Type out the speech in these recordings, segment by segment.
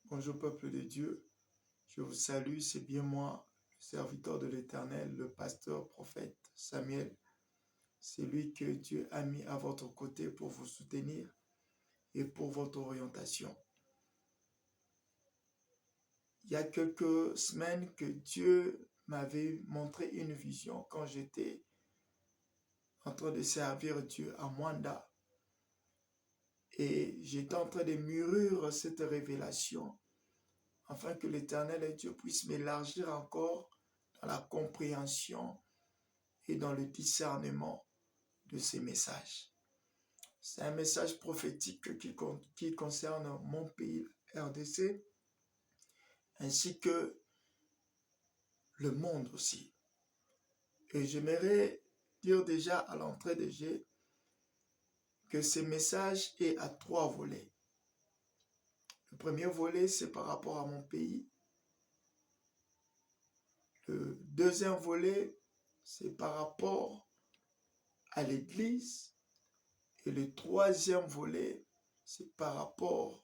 Bonjour peuple de Dieu, je vous salue, c'est bien moi, le serviteur de l'Éternel, le pasteur, prophète Samuel. C'est lui que Dieu a mis à votre côté pour vous soutenir et pour votre orientation. Il y a quelques semaines que Dieu m'avait montré une vision quand j'étais en train de servir Dieu à Mwanda. Et j'étais en train de mûrir cette révélation afin que l'Éternel et Dieu puisse m'élargir encore dans la compréhension et dans le discernement de ces messages. C'est un message prophétique qui concerne mon pays, RDC, ainsi que le monde aussi. Et j'aimerais dire déjà à l'entrée de jeu que ce message est à 3 volets. Le premier volet, c'est par rapport à mon pays. Le deuxième volet, c'est par rapport à l'Église. Et le troisième volet, c'est par rapport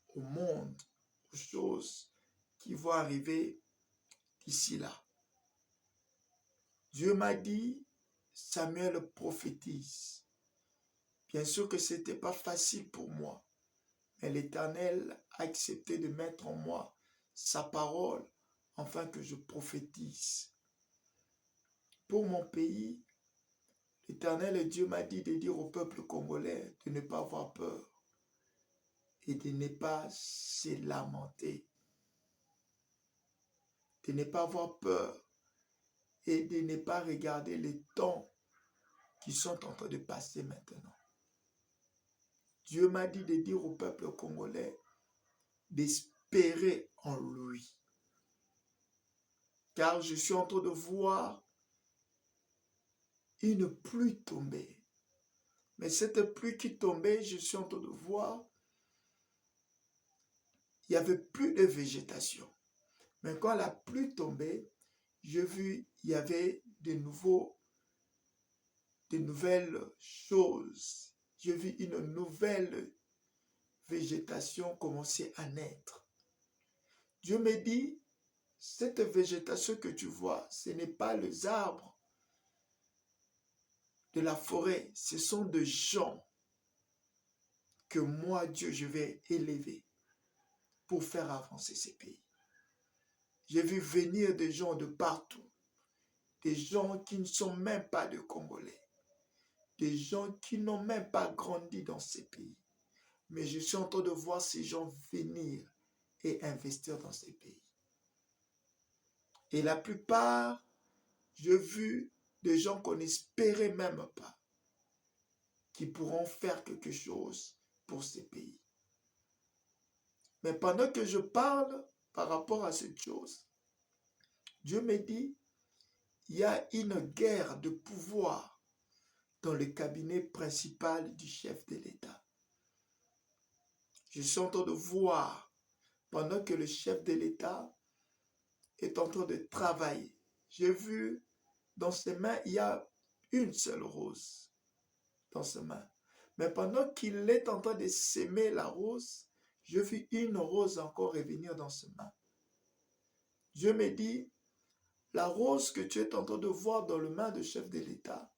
au monde, aux choses qui vont arriver d'ici là. Dieu m'a dit, Samuel prophétise. Bien sûr que ce n'était pas facile pour moi, mais l'Éternel a accepté de mettre en moi sa parole afin que je prophétise. Pour mon pays, l'Éternel et Dieu m'a dit de dire au peuple congolais de ne pas avoir peur et de ne pas se lamenter, de ne pas avoir peur et de ne pas regarder les temps qui sont en train de passer maintenant. Dieu m'a dit de dire au peuple congolais d'espérer en lui. Car je suis en train de voir une pluie tomber. Mais cette pluie qui tombait, je suis en train de voir, il n'y avait plus de végétation. Mais quand la pluie tombait, j'ai vu il y avait de nouvelles choses. J'ai vu une nouvelle végétation commencer à naître. Dieu me dit, cette végétation que tu vois, ce n'est pas les arbres de la forêt, ce sont des gens que moi, Dieu, je vais élever pour faire avancer ces pays. J'ai vu venir des gens de partout, des gens qui ne sont même pas de Congolais, des gens qui n'ont même pas grandi dans ces pays. Mais je suis en train de voir ces gens venir et investir dans ces pays. Et la plupart, j'ai vu des gens qu'on n'espérait même pas, qui pourront faire quelque chose pour ces pays. Mais pendant que je parle par rapport à cette chose, Dieu me dit, il y a une guerre de pouvoir dans le cabinet principal du chef de l'État. Je suis en train de voir, pendant que le chef de l'État est en train de travailler, j'ai vu dans ses mains, il y a une seule rose dans ses mains. Mais pendant qu'il est en train de s'aimer la rose, je vis une rose encore revenir dans ses mains. Dieu me dit, la rose que tu es en train de voir dans le main du chef de l'État,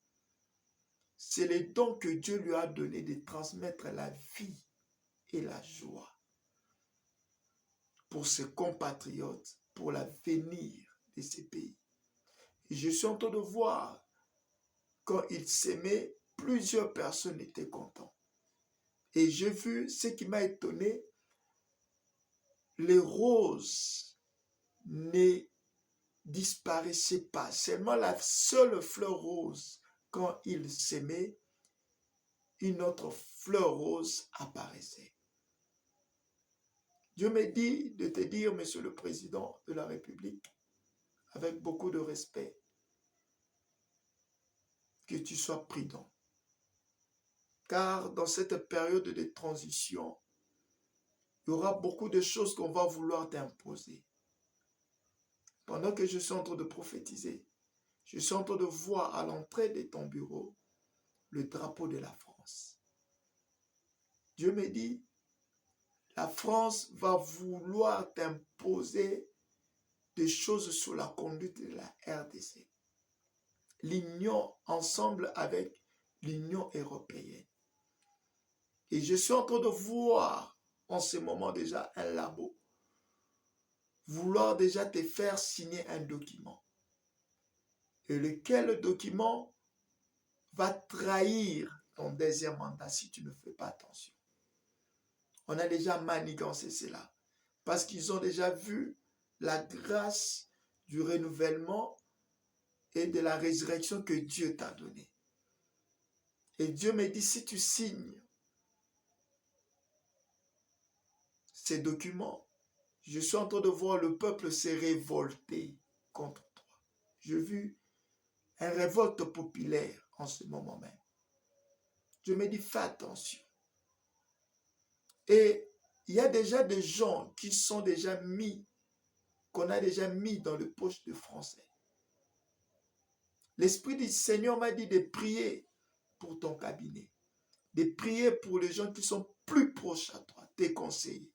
c'est le don que Dieu lui a donné de transmettre la vie et la joie pour ses compatriotes, pour l'avenir de ces pays. Et je suis en train de voir, quand il s'aimait, plusieurs personnes étaient contentes. Et j'ai vu ce qui m'a étonné, les roses ne disparaissaient pas. Seulement la seule fleur rose, quand il s'aimait, une autre fleur rose apparaissait. Dieu me dit de te dire, Monsieur le Président de la République, avec beaucoup de respect, que tu sois prudent. Car dans cette période de transition, il y aura beaucoup de choses qu'on va vouloir t'imposer. Pendant que je suis en train de prophétiser, je suis en train de voir à l'entrée de ton bureau le drapeau de la France. Dieu me dit, la France va vouloir t'imposer des choses sur la conduite de la RDC. L'union ensemble avec l'Union européenne. Et je suis en train de voir en ce moment déjà un labo vouloir déjà te faire signer un document. Et lequel document va trahir ton deuxième mandat si tu ne fais pas attention. On a déjà manigancé cela parce qu'ils ont déjà vu la grâce du renouvellement et de la résurrection que Dieu t'a donnée. Et Dieu me dit, si tu signes ces documents, je suis en train de voir le peuple se révolter contre toi. J'ai vu une révolte populaire en ce moment même. Je me dis, fais attention. Et il y a déjà des gens qui sont déjà mis, qu'on a déjà mis dans le poche de français. L'Esprit du Seigneur m'a dit de prier pour ton cabinet, de prier pour les gens qui sont plus proches à toi, tes conseillers.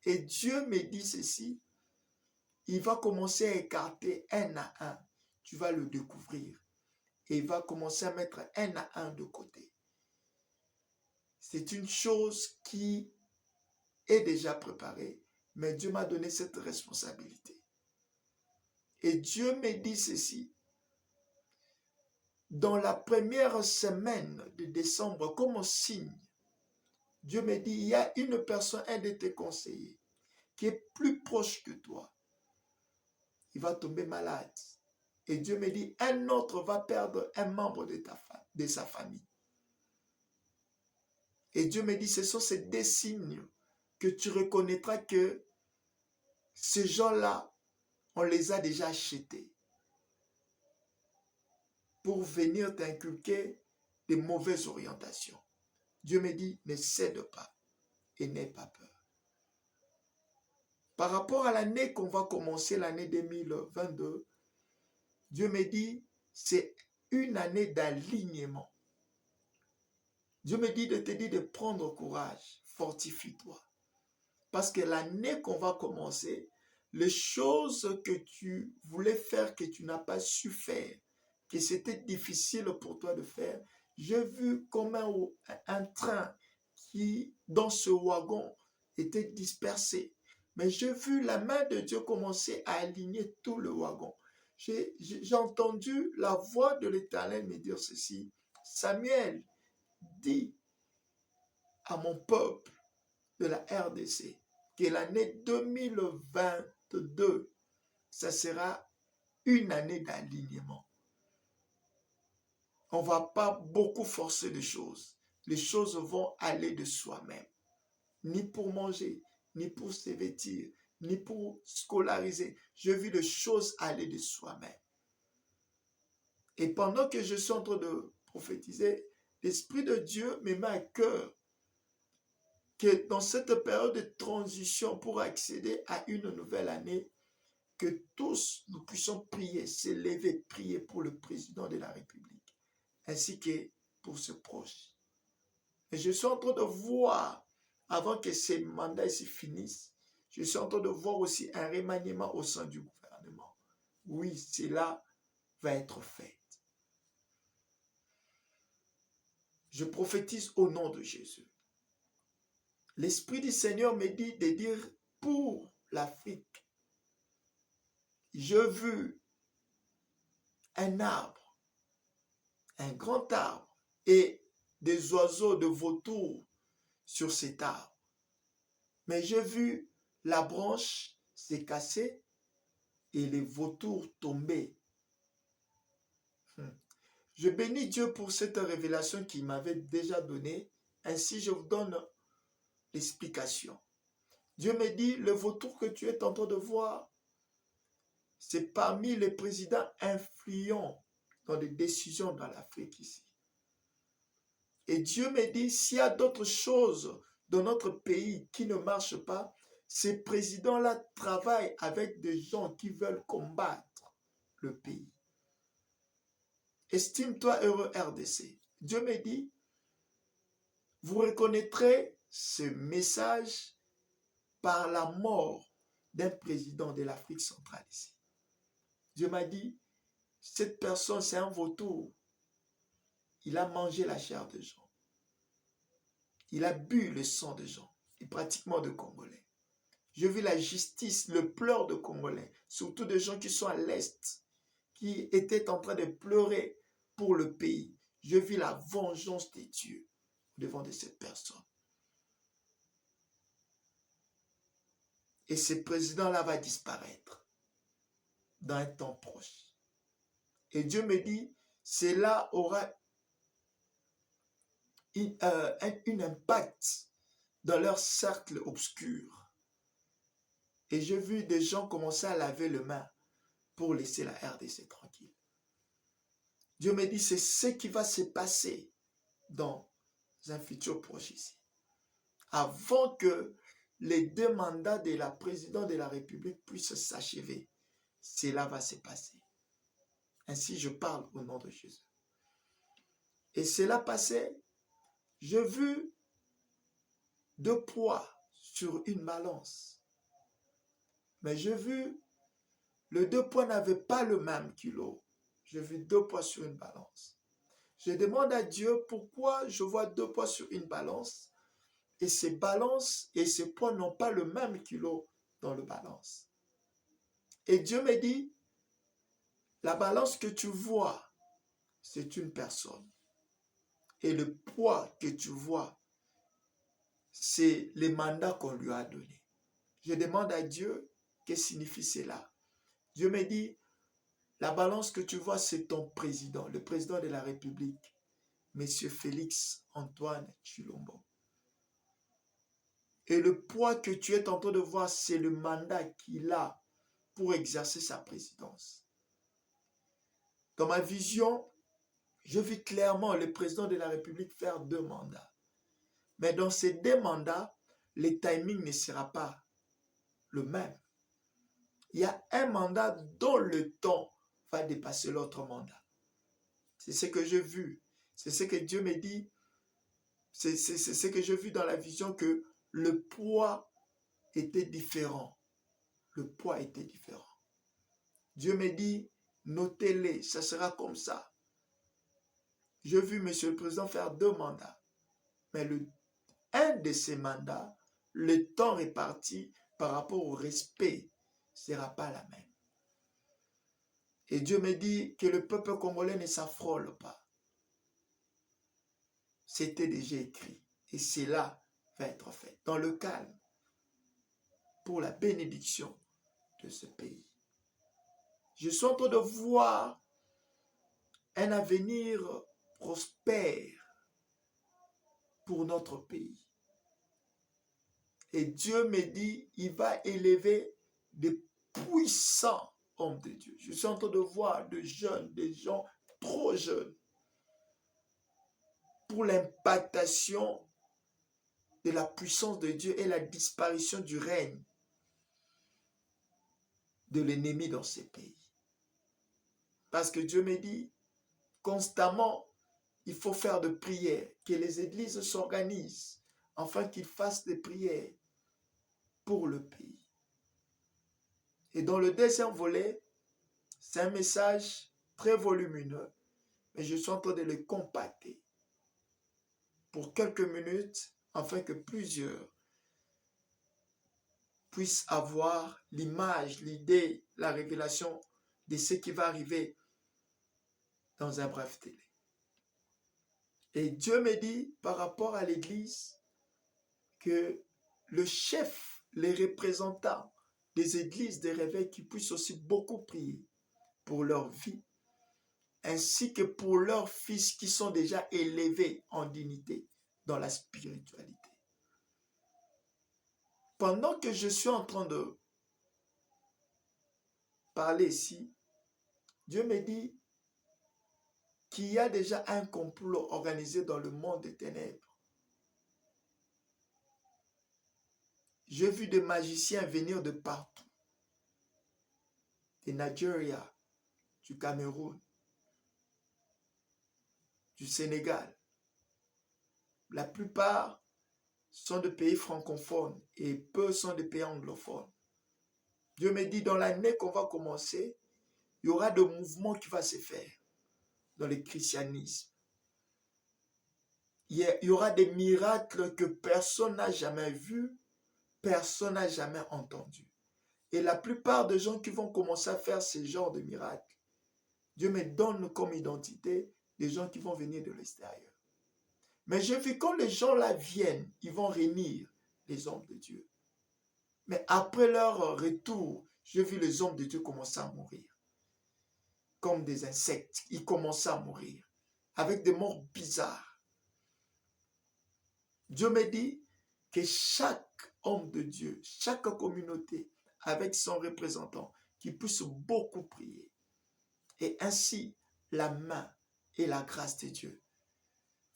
Et Dieu me dit ceci, il va commencer à écarter un à un. Tu vas le découvrir. Et il va commencer à mettre un à un de côté. C'est une chose qui est déjà préparée, mais Dieu m'a donné cette responsabilité. Et Dieu me dit ceci, dans la première semaine de décembre, comme signe, Dieu me dit, il y a une personne, un de tes conseillers, qui est plus proche que toi. Il va tomber malade. Et Dieu me dit, un autre va perdre un membre de sa famille. Et Dieu me dit, ce sont ces deux signes que tu reconnaîtras que ces gens-là, on les a déjà achetés pour venir t'inculquer des mauvaises orientations. Dieu me dit, ne cède pas et n'aie pas peur. Par rapport à l'année qu'on va commencer, l'année 2022, Dieu me dit, c'est une année d'alignement. Dieu me dit de te dire de prendre courage, fortifie-toi. Parce que l'année qu'on va commencer, les choses que tu voulais faire, que tu n'as pas su faire, que c'était difficile pour toi de faire, j'ai vu comme un train qui, dans ce wagon, était dispersé. Mais j'ai vu la main de Dieu commencer à aligner tout le wagon. J'ai entendu la voix de l'Éternel me dire ceci. Samuel, dis à mon peuple de la RDC que l'année 2022, ça sera une année d'alignement. On ne va pas beaucoup forcer les choses. Les choses vont aller de soi-même. Ni pour manger, ni pour se vêtir, ni pour scolariser. Je vis les choses aller de soi-même. Et pendant que je suis en train de prophétiser, l'Esprit de Dieu me met à cœur que dans cette période de transition pour accéder à une nouvelle année, que tous nous puissions prier, s'élever, prier pour le président de la République, ainsi que pour ses proches. Et je suis en train de voir, avant que ces mandats se finissent, je suis en train de voir aussi un remaniement au sein du gouvernement. Oui, cela va être fait. Je prophétise au nom de Jésus. L'Esprit du Seigneur me dit de dire pour l'Afrique, j'ai vu un arbre, un grand arbre et des oiseaux de vautours sur cet arbre. Mais j'ai vu la branche se casser et les vautours tomber. Je bénis Dieu pour cette révélation qu'il m'avait déjà donnée. Ainsi, je vous donne l'explication. Dieu me dit, le vautour que tu es en train de voir, c'est parmi les présidents influents dans les décisions dans l'Afrique ici. Et Dieu me dit, s'il y a d'autres choses dans notre pays qui ne marchent pas, ces présidents-là travaillent avec des gens qui veulent combattre le pays. Estime-toi heureux RDC. Dieu me dit, vous reconnaîtrez ce message par la mort d'un président de l'Afrique centrale ici. Dieu m'a dit, cette personne, c'est un vautour. Il a mangé la chair de gens. Il a bu le sang de gens, et pratiquement de Congolais. Je vis la justice, le pleur de Congolais, surtout de gens qui sont à l'Est, qui étaient en train de pleurer pour le pays. Je vis la vengeance de Dieu devant de cette personne. Et ce président-là va disparaître dans un temps proche. Et Dieu me dit, cela aura un impact dans leur cercle obscur. Et j'ai vu des gens commencer à laver les mains pour laisser la RDC tranquille. Dieu me dit, c'est ce qui va se passer dans un futur proche ici. Avant que les 2 mandats de la présidente de la République puissent s'achever, cela va se passer. Ainsi, je parle au nom de Jésus. Et cela passait, j'ai vu 2 poids sur une balance. Mais j'ai vu, les 2 poids n'avaient pas le même kilo. J'ai vu 2 poids sur une balance. Je demande à Dieu pourquoi je vois 2 poids sur une balance et ces balances et ces poids n'ont pas le même kilo dans le balance. Et Dieu me dit, la balance que tu vois, c'est une personne. Et le poids que tu vois, c'est les mandats qu'on lui a donnés. Je demande à Dieu, que signifie cela? Dieu me dit, la balance que tu vois, c'est ton président, le président de la République, M. Félix Antoine Tshilombo. Et le poids que tu es en train de voir, c'est le mandat qu'il a pour exercer sa présidence. Dans ma vision, je vis clairement le président de la République faire 2 mandats. Mais dans ces 2 mandats, le timing ne sera pas le même. Il y a un mandat dont le temps va dépasser l'autre mandat. C'est ce que j'ai vu. C'est ce que Dieu me dit. C'est ce que j'ai vu dans la vision, que le poids était différent. Le poids était différent. Dieu me dit, notez-les, ça sera comme ça. J'ai vu Monsieur le Président faire 2 mandats. Mais un de ces mandats, le temps réparti par rapport au respect ne sera pas la même. Et Dieu me dit que le peuple congolais ne s'affrole pas. C'était déjà écrit. Et cela va être fait dans le calme pour la bénédiction de ce pays. Je suis en train de voir un avenir prospère pour notre pays. Et Dieu me dit, il va élever des puissants hommes de Dieu. Je suis en train de voir des jeunes, des gens trop jeunes, pour l'impactation de la puissance de Dieu et la disparition du règne de l'ennemi dans ces pays. Parce que Dieu me dit, constamment, il faut faire de prières, que les églises s'organisent, afin qu'ils fassent des prières pour le pays. Et dans le 2e volet, c'est un message très volumineux, mais je suis en train de le compacter pour quelques minutes, afin que plusieurs puissent avoir l'image, l'idée, la révélation de ce qui va arriver dans un bref délai. Et Dieu me dit, par rapport à l'Église, que le chef, les représentants des églises de réveil, qui puissent aussi beaucoup prier pour leur vie, ainsi que pour leurs fils qui sont déjà élevés en dignité dans la spiritualité. Pendant que je suis en train de parler ici, Dieu me dit qu'il y a déjà un complot organisé dans le monde des ténèbres. J'ai vu des magiciens venir de partout, du Nigeria, du Cameroun, du Sénégal. La plupart sont de pays francophones et peu sont de pays anglophones. Dieu me dit, dans l'année qu'on va commencer, il y aura des mouvements qui vont se faire dans le christianisme. Il y aura des miracles que personne n'a jamais vus, personne n'a jamais entendu. Et la plupart des gens qui vont commencer à faire ce genre de miracles, Dieu me donne comme identité des gens qui vont venir de l'extérieur. Mais j'ai vu quand les gens là viennent, ils vont réunir les hommes de Dieu. Mais après leur retour, j'ai vu les hommes de Dieu commencer à mourir. Comme des insectes, ils commencent à mourir. Avec des morts bizarres. Dieu me dit que chaque homme de Dieu, chaque communauté, avec son représentant, qui puisse beaucoup prier. Et ainsi, la main et la grâce de Dieu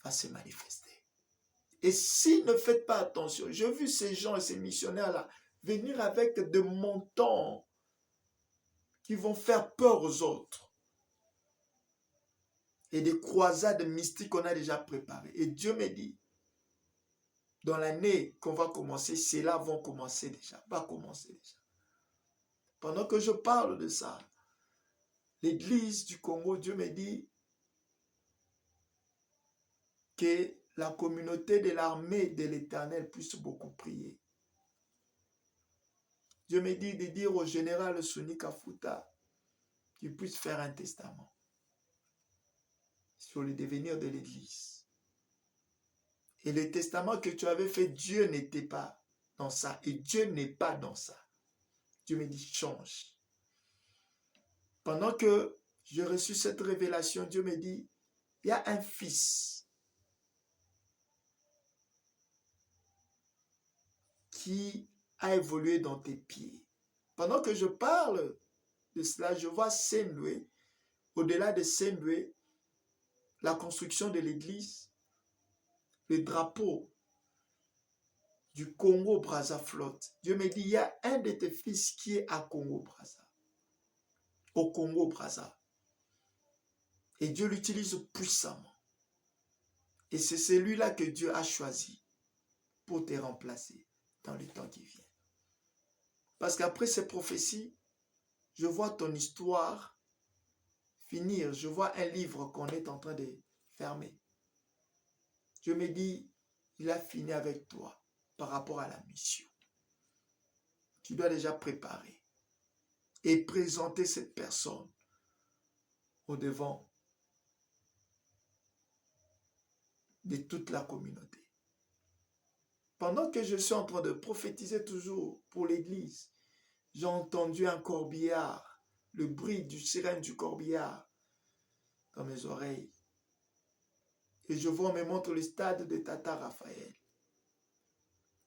va se manifester. Et si ne faites pas attention, j'ai vu ces gens et ces missionnaires-là venir avec des montants qui vont faire peur aux autres. Et des croisades mystiques qu'on a déjà préparées. Et Dieu me dit, dans l'année qu'on va commencer, ceux-là vont commencer déjà, va commencer déjà. Pendant que je parle de ça, l'Église du Congo, Dieu me dit que la communauté de l'armée de l'Éternel puisse beaucoup prier. Dieu me dit de dire au général Suni Kafuta qu'il puisse faire un testament sur le devenir de l'Église. Et le testament que tu avais fait, Dieu n'était pas dans ça. Et Dieu n'est pas dans ça. Dieu me dit, change. Pendant que j'ai reçu cette révélation, Dieu me dit, il y a un fils qui a évolué dans tes pieds. Pendant que je parle de cela, je vois Saint-Louis, au-delà de Saint-Louis, la construction de l'église, le drapeau du Congo-Brazza flotte. Dieu me dit, il y a un de tes fils qui est à Congo-Brazza, au Congo-Brazza. Et Dieu l'utilise puissamment. Et c'est celui-là que Dieu a choisi pour te remplacer dans le temps qui vient. Parce qu'après ces prophéties, je vois ton histoire finir. Je vois un livre qu'on est en train de fermer. Dieu me dit, il a fini avec toi par rapport à la mission. Tu dois déjà préparer et présenter cette personne au devant de toute la communauté. Pendant que je suis en train de prophétiser toujours pour l'église, j'ai entendu un corbillard, le bruit du sirène du corbillard dans mes oreilles. Et je vois, on me montre le stade de Tata Raphaël.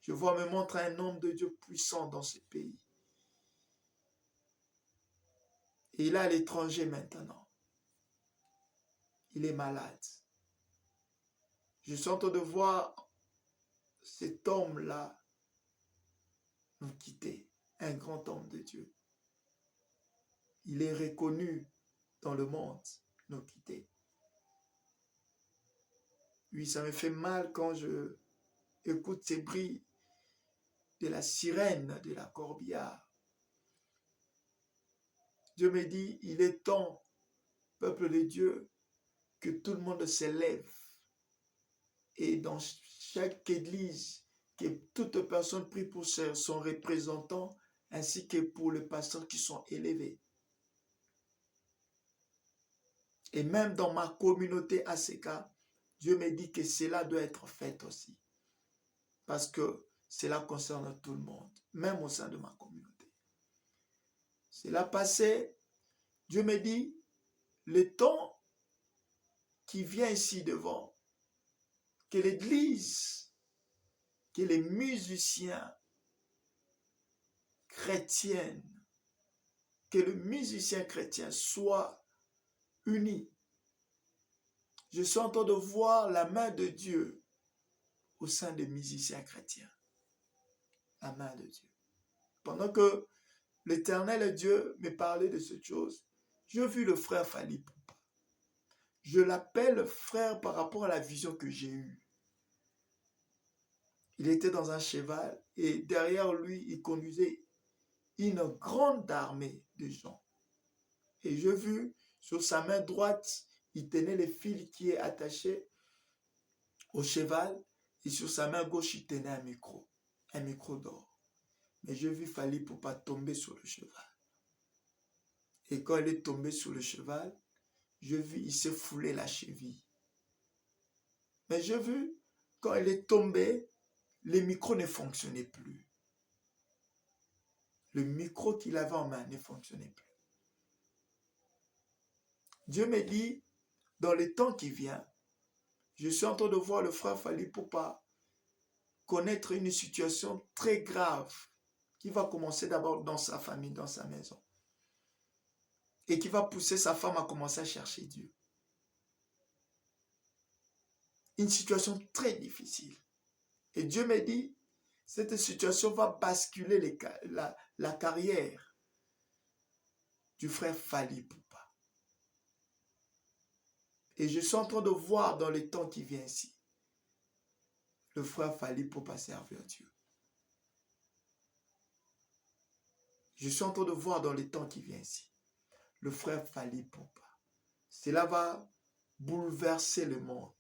Je vois, on me montre un homme de Dieu puissant dans ce pays. Et il est à l'étranger maintenant. Il est malade. Je suis en train de voir cet homme-là nous quitter. Un grand homme de Dieu. Il est reconnu dans le monde, nous quitter. Oui, ça me fait mal quand je écoute ces bruits de la sirène de la corbillard. Dieu me dit, il est temps, peuple de Dieu, que tout le monde s'élève. Et dans chaque église, que toute personne prie pour son représentant, ainsi que pour les pasteurs qui sont élevés. Et même dans ma communauté ACK, Dieu me dit que cela doit être fait aussi. Parce que cela concerne tout le monde, même au sein de ma communauté. Cela passé, Dieu me dit, le temps qui vient ici devant, que l'Église, que les musiciens chrétiens, que le musicien chrétien soit unis. Je suis en train de voir la main de Dieu au sein des musiciens chrétiens. La main de Dieu. Pendant que l'Éternel Dieu me parlait de cette chose, j'ai vu le frère Fali Poupa. Je l'appelle frère par rapport à la vision que j'ai eue. Il était dans un cheval et derrière lui, il conduisait une grande armée de gens. Et j'ai vu sur sa main droite, il tenait le fil qui est attaché au cheval et sur sa main gauche, il tenait un micro d'or. Mais j'ai vu Fally Ipupa tomber sur le cheval. Et quand il est tombé sur le cheval, j'ai vu, il s'est foulé la cheville. Mais j'ai vu, quand il est tombé, le micro ne fonctionnait plus. Le micro qu'il avait en main ne fonctionnait plus. Dieu me dit, dans le temps qui vient, je suis en train de voir le frère Fally Ipupa connaître une situation très grave qui va commencer d'abord dans sa famille, dans sa maison. Et qui va pousser sa femme à commencer à chercher Dieu. Une situation très difficile. Et Dieu me dit, cette situation va basculer la carrière du frère Fally Ipupa. Et je suis en train de voir dans le temps qui vient ici, le frère Fally Ipupa servir Dieu. Je suis en train de voir dans le temps qui vient ici, le frère Fally Ipupa. Cela va bouleverser le monde.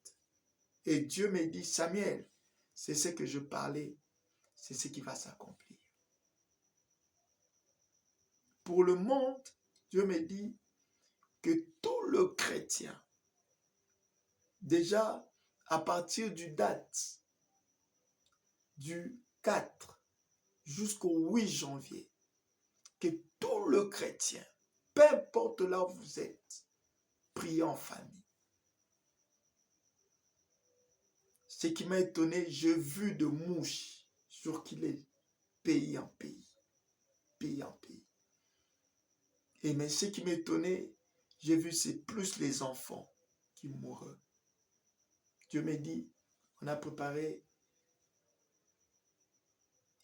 Et Dieu me dit, Samuel, c'est ce que je parlais, c'est ce qui va s'accomplir. Pour le monde, Dieu me dit que tout le chrétien, déjà à partir du date du 4 jusqu'au 8 janvier, que tout le chrétien, peu importe là où vous êtes, priez en famille. Ce qui m'a étonné, j'ai vu de mouches sur qu'il est pays en pays. Pays en pays. Et mais ce qui m'a étonné, j'ai vu c'est plus les enfants qui mourent. Dieu me dit, on a préparé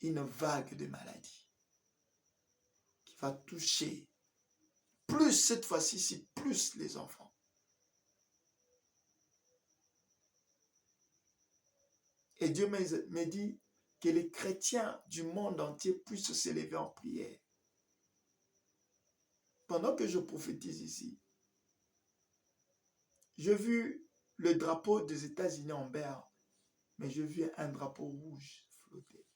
une vague de maladies qui va toucher plus cette fois-ci, c'est plus les enfants. Et Dieu me dit que les chrétiens du monde entier puissent s'élever en prière. Pendant que je prophétise ici, j'ai vu le drapeau des États-Unis en berne, mais j'ai vu un drapeau rouge flotter.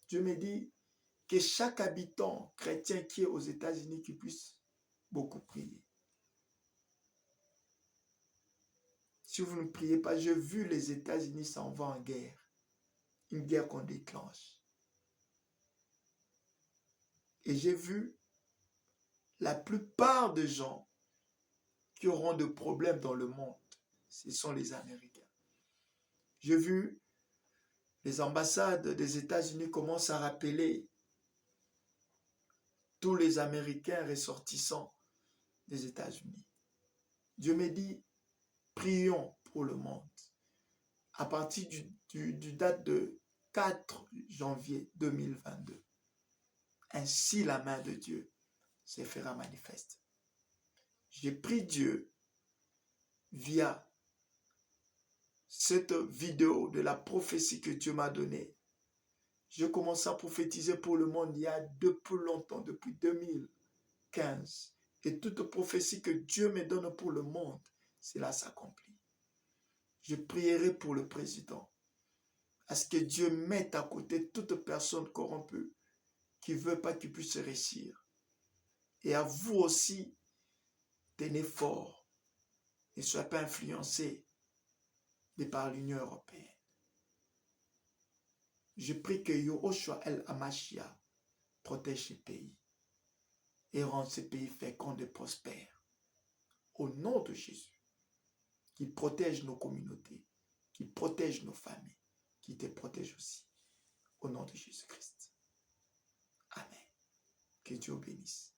Dieu me dit que chaque habitant chrétien qui est aux États-Unis qui puisse beaucoup prier. Si vous ne priez pas, j'ai vu les États-Unis s'en vont en guerre. Une guerre qu'on déclenche. Et j'ai vu la plupart des gens qui auront des problèmes dans le monde, ce sont les Américains. J'ai vu les ambassades des États-Unis commencent à rappeler tous les Américains ressortissants des États-Unis. Dieu me dit, prions pour le monde. À partir du date de 4 janvier 2022, ainsi la main de Dieu se fera manifeste. J'ai prié Dieu via cette vidéo de la prophétie que Dieu m'a donnée. Je commence à prophétiser pour le monde il y a depuis longtemps, depuis 2015. Et toute prophétie que Dieu me donne pour le monde, cela s'accomplit. Je prierai pour le président, à ce que Dieu mette à côté toute personne corrompue qui ne veut pas qu'il puisse réussir. Et à vous aussi, tenez fort. Ne soyez pas influencés par l'Union européenne. Je prie que Yahushua El Hamashia protège ces pays et rend ces pays féconds et prospères. Au nom de Jésus, qu'il protège nos communautés, qu'il protège nos familles, qu'il te protège aussi. Au nom de Jésus-Christ. Amen. Que Dieu bénisse.